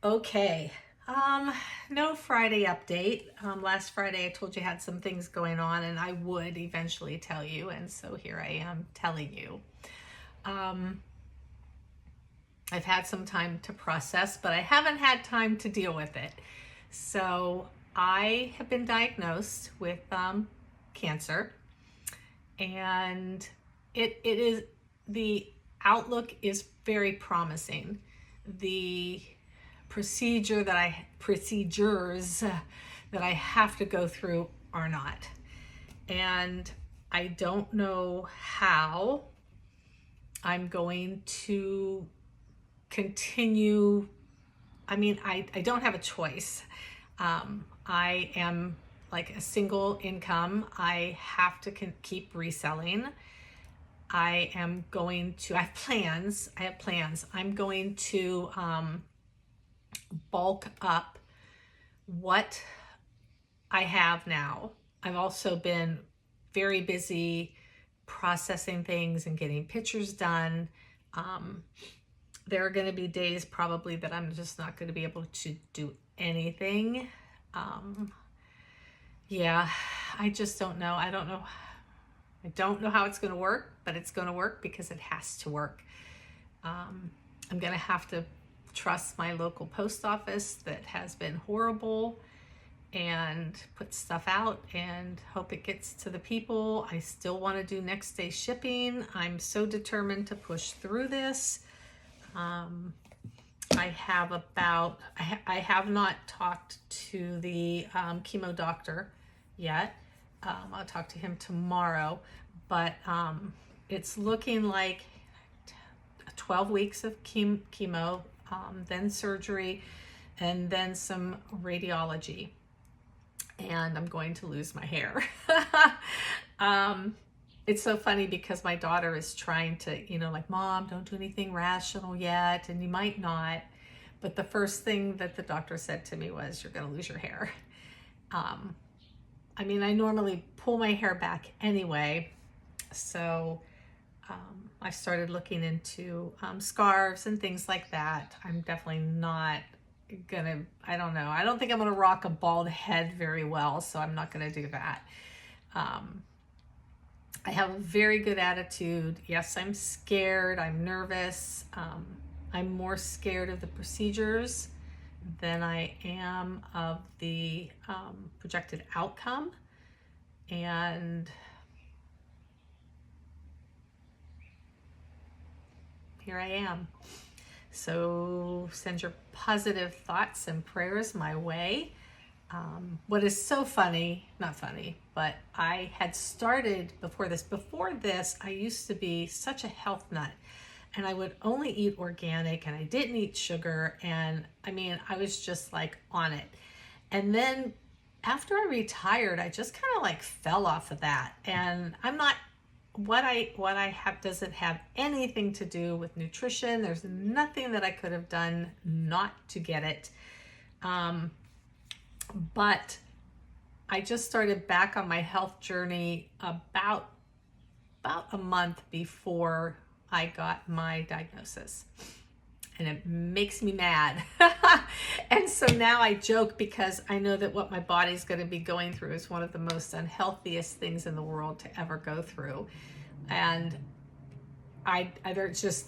Okay. Um, no Friday update. Last Friday I told you I had some things going on and I would eventually tell you, and so here I am telling you. Um, I've had some time to process, but I haven't had time to deal with it. So I have been diagnosed with cancer, and it is the outlook is very promising. The procedures that I have to go through are not. And I don't know how I'm going to continue. I mean, I don't have a choice. I am like a single income. I have to keep reselling. I have plans. I'm going to bulk up what I have now. I've also been very busy processing things and getting pictures done. Um, there are going to be days probably that I'm just not going to be able to do anything. Um, yeah, I just don't know. I don't know how it's going to work, but it's going to work because it has to work. I'm going to have to trust my local post office that has been horrible and put stuff out and hope it gets to the people. I still want to do next day shipping. I'm so determined to push through this. I have not talked to the chemo doctor yet. I'll talk to him tomorrow, but it's looking like 12 weeks of chemo, then surgery, and then some radiology. And I'm going to lose my hair. It's so funny because my daughter is trying to, like, Mom, don't do anything rational yet, and you might not. But the first thing that the doctor said to me was, you're going to lose your hair. I mean, I normally pull my hair back anyway. So I started looking into scarves and things like that. I'm definitely not I don't know. I don't think I'm gonna rock a bald head very well, so I'm not gonna do that. I have a very good attitude. Yes, I'm scared. I'm nervous. I'm more scared of the procedures than I am of the projected outcome. And here I am. So send your positive thoughts and prayers my way. What is so funny, not funny, but I had started before this, I used to be such a health nut, and I would only eat organic and I didn't eat sugar. And I mean, I was just like on it. And then after I retired, I just kind of like fell off of that. And I'm not, what I have doesn't have anything to do with nutrition. There's nothing that I could have done not to get it. But I just started back on my health journey about a month before I got my diagnosis. And it makes me mad. And so now I joke because I know that what my body's going to be going through is one of the most unhealthiest things in the world to ever go through. And I either just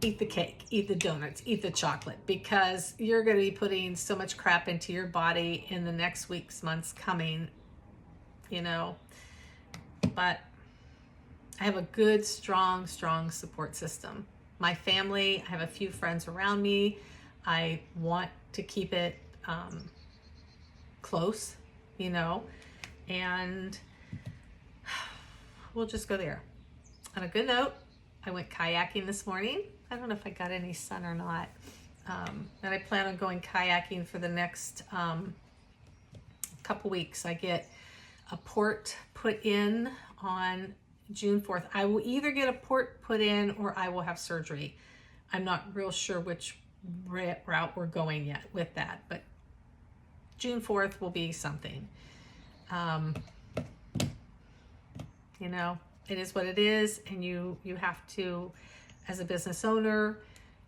eat the cake, eat the donuts, eat the chocolate, because you're going to be putting so much crap into your body in the next weeks, months coming, But I have a good, strong support system. My family, I have a few friends around me. I want to keep it close, and we'll just go there. On a good note, I went kayaking this morning. I don't know if I got any sun or not. And I plan on going kayaking for the next couple weeks. I get a port put in on June 4th. I will either get a port put in or I will have surgery. I'm not real sure which route we're going yet with that, but June 4th will be something. It is what it is, and you have to, as a business owner,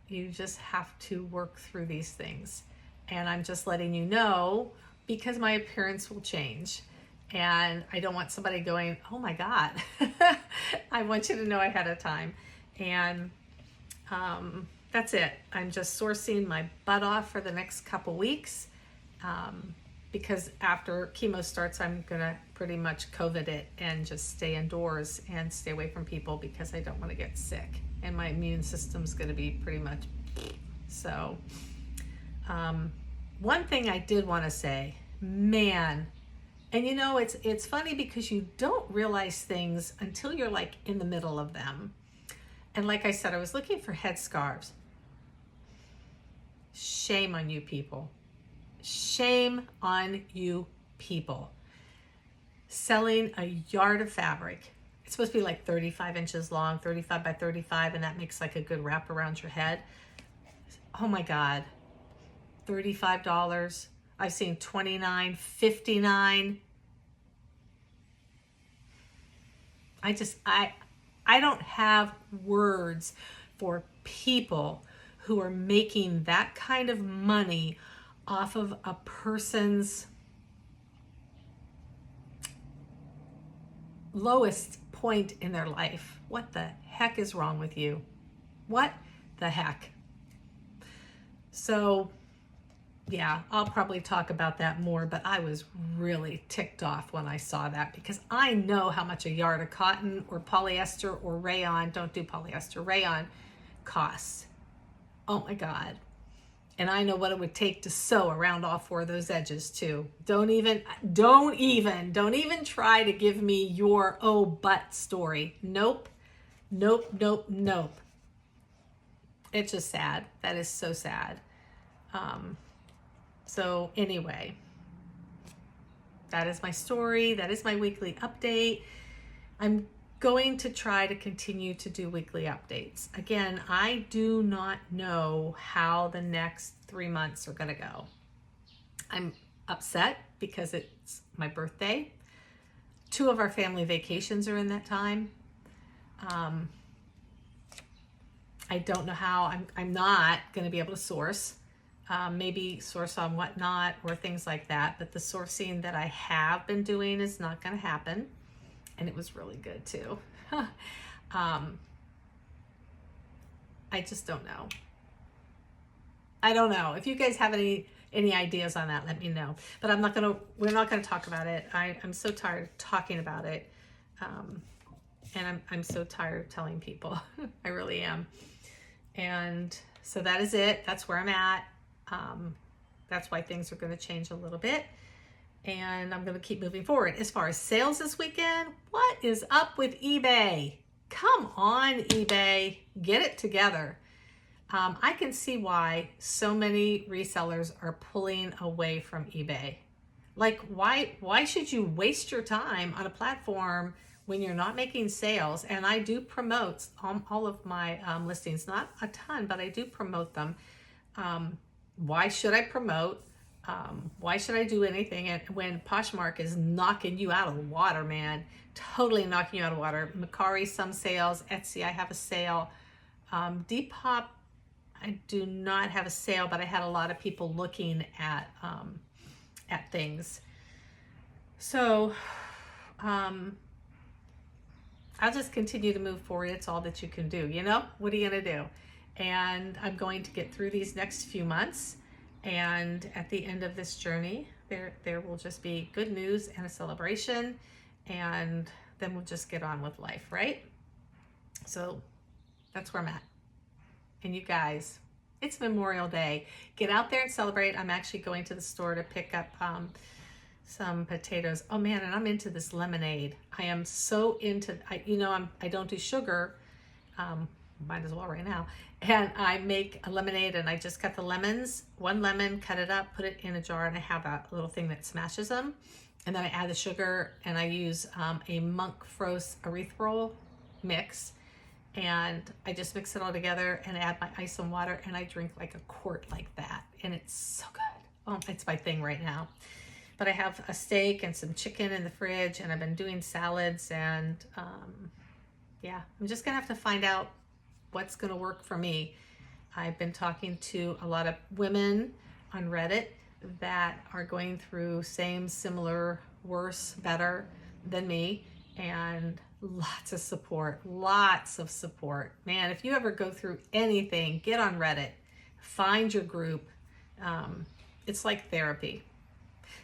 You just have to work through these things. And I'm just letting you know because my appearance will change. And I don't want somebody going, oh my God. I want you to know ahead of time. And that's it. I'm just sourcing my butt off for the next couple weeks. Because after chemo starts, I'm going to pretty much COVID it and just stay indoors and stay away from people because I don't want to get sick. And my immune system's going to be pretty much so. One thing I did want to say, man, and you know, it's funny because you don't realize things until you're like in the middle of them. And like I said, I was looking for headscarves. Shame on you people. Shame on you people. Selling a yard of fabric. It's supposed to be like 35 inches long, 35 by 35, and that makes like a good wrap around your head. Oh my God. $35. I've seen $29, $59. I don't have words for people who are making that kind of money off of a person's lowest point in their life. What the heck is wrong with you? What the heck? So, yeah, I'll probably talk about that more, but I was really ticked off when I saw that because I know how much a yard of cotton or polyester or rayon, don't do polyester, rayon costs. Oh my God. And I know what it would take to sew around all four of those edges too. Don't even try to give me your oh but story. Nope. It's just sad. That is so sad. So anyway, that is my story. That is my weekly update. I'm going to try to continue to do weekly updates. Again, I do not know how the next 3 months are going to go. I'm upset because it's my birthday. 2 of our family vacations are in that time. I don't know how. I'm not going to be able to source. Maybe source on Whatnot or things like that. But the sourcing that I have been doing is not going to happen. And it was really good too. I just don't know. I don't know. If you guys have any ideas on that, let me know. But we're not gonna talk about it. I'm so tired of talking about it. And I'm so tired of telling people. I really am. And so that is it. That's where I'm at. That's why things are gonna change a little bit. And I'm going to keep moving forward. As far as sales this weekend, what is up with eBay? Come on, eBay. Get it together. I can see why so many resellers are pulling away from eBay. Like, why should you waste your time on a platform when you're not making sales? And I do promote all of my listings. Not a ton, but I do promote them. Why should I promote? Why should I do anything? And when Poshmark is knocking you out of the water, man, totally knocking you out of the water. Mercari, some sales. Etsy, I have a sale. Depop, I do not have a sale, but I had a lot of people looking at things. So, I'll just continue to move forward. It's all that you can do. You know, what are you going to do? And I'm going to get through these next few months. And at the end of this journey, there will just be good news and a celebration, and then we'll just get on with life, right? So that's where I'm at. And you guys, it's Memorial Day. Get out there and celebrate. I'm actually going to the store to pick up some potatoes. Oh man, and I'm into this lemonade. I am so into, I don't do sugar. Might as well right now. And I make a lemonade, and I just cut the lemons, 1 lemon, cut it up, put it in a jar, and I have a little thing that smashes them. And then I add the sugar, and I use a Monk Frost erythritol mix, and I just mix it all together and add my ice and water, and I drink like a quart like that, and it's so good. Oh, it's my thing right now. But I have a steak and some chicken in the fridge, and I've been doing salads, and yeah, I'm just gonna have to find out what's going to work for me. I've been talking to a lot of women on Reddit that are going through same, similar, worse, better than me, and lots of support, lots of support. Man, if you ever go through anything, get on Reddit, find your group. It's like therapy.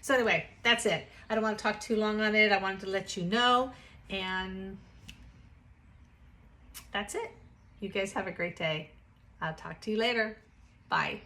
So anyway, that's it. I don't want to talk too long on it. I wanted to let you know, and that's it. You guys have a great day. I'll talk to you later. Bye.